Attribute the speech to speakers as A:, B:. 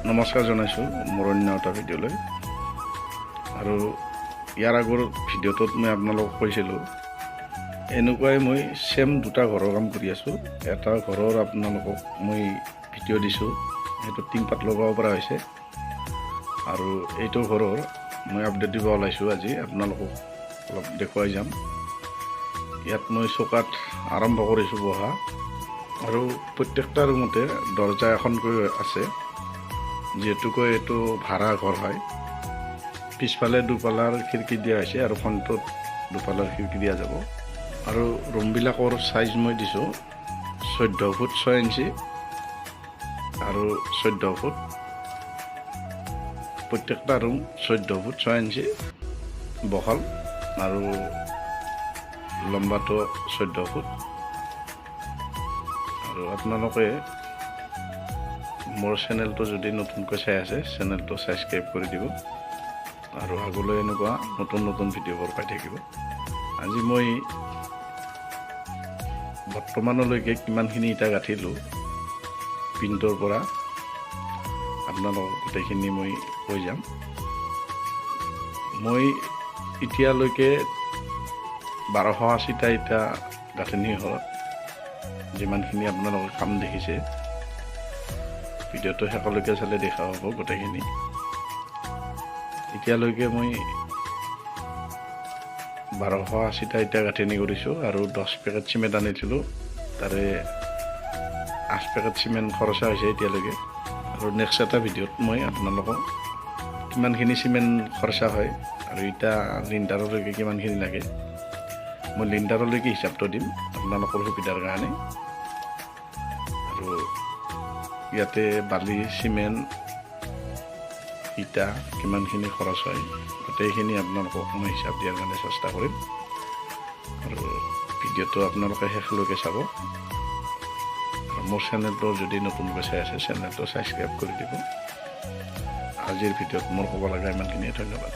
A: নমস্কাৰ জনাইছোঁ মোৰ অন্য এটা ভিডিঅ'লৈ। আৰু ইয়াৰ আগৰ ভিডিঅ'টোত মই আপোনালোকক কৈছিলোঁ এনেকুৱাই মই ছেম দুটা ঘৰৰ কাম কৰি আছোঁ। এটা ঘৰৰ আপোনালোকক মই ভিডিঅ' দিছোঁ, সেইটো টিংপাত লগাব পৰা হৈছে। আৰু এইটো ঘৰৰ মই আপডেট দিব ওলাইছোঁ আজি, আপোনালোকক অলপ দেখুৱাই যাম। ইয়াত মই চকাত আৰম্ভ কৰিছোঁ বহা, আৰু প্ৰত্যেকটা ৰুমতে দৰ্জা এখনকৈ আছে, যিহেতুকৈ এইটো ভাড়া ঘৰ হয়। পিছফালে দুপালাৰ খিৰিকী দিয়া হৈছে আৰু ফ্ৰণ্টত দুপালাৰ খিৰিকী দিয়া যাব। আৰু ৰুমবিলাকৰ চাইজ মই দিছোঁ 14 ফুট 6 ইঞ্চি আৰু 14 ফুট। প্ৰত্যেকটা ৰুম 14 ফুট 6 ইঞ্চি বহল আৰু লম্বাটো 14 ফুট। আৰু আপোনালোকে মোৰ চেনেলটো যদি নতুনকৈ চাই আছে, চেনেলটো ছাবস্ক্ৰাইব কৰি দিব আৰু আগলৈ এনেকুৱা নতুন নতুন ভিডিঅ'বোৰ পাই থাকিব। আজি মই বৰ্তমানলৈকে কিমানখিনি ইটা গাঁঠিলোঁ পিণ্টৰ পৰা আপোনালোকক গোটেইখিনি মই কৈ যাম। মই এতিয়ালৈকে 1280টা ইটা গাঁথনি হ'ল। যিমানখিনি আপোনালোকে কাম দেখিছে, ভিডিঅ'টো শেষলৈকে চালে দেখা হ'ব গোটেইখিনি। এতিয়ালৈকে মই 1280টা ইটা গাঁথনি কৰিছোঁ আৰু 10 পেকেট চিমেণ্ট আনিছিলোঁ। তাৰে 8 পেকেট চিমেণ্ট খৰচা হৈছে এতিয়ালৈকে। আৰু নেক্সট এটা ভিডিঅ'ত মই আপোনালোকক কিমানখিনি চিমেণ্ট খৰচা হয় আৰু ইটা লিণ্ডাৰলৈকে কিমানখিনি লাগে, মই লিণ্ডাৰলৈকে হিচাপটো দিম আপোনালোকৰ সুবিধাৰ কাৰণে। আৰু ইয়াতে বালি চিমেণ্ট ইটা কিমানখিনি খৰচ হয় গোটেইখিনি আপোনালোকক মই হিচাপ দিয়াৰ কাৰণে চেষ্টা কৰিম। আৰু ভিডিঅ'টো আপোনালোকে শেষলৈকে চাব। আৰু মোৰ চেনেলটো যদি নতুনকৈ চাই আছে, চেনেলটো ছাবস্ক্ৰাইব কৰি দিব। আজিৰ ভিডিঅ'ত মোৰ ক'ব লগা ইমানখিনিয়ে। ধন্যবাদ।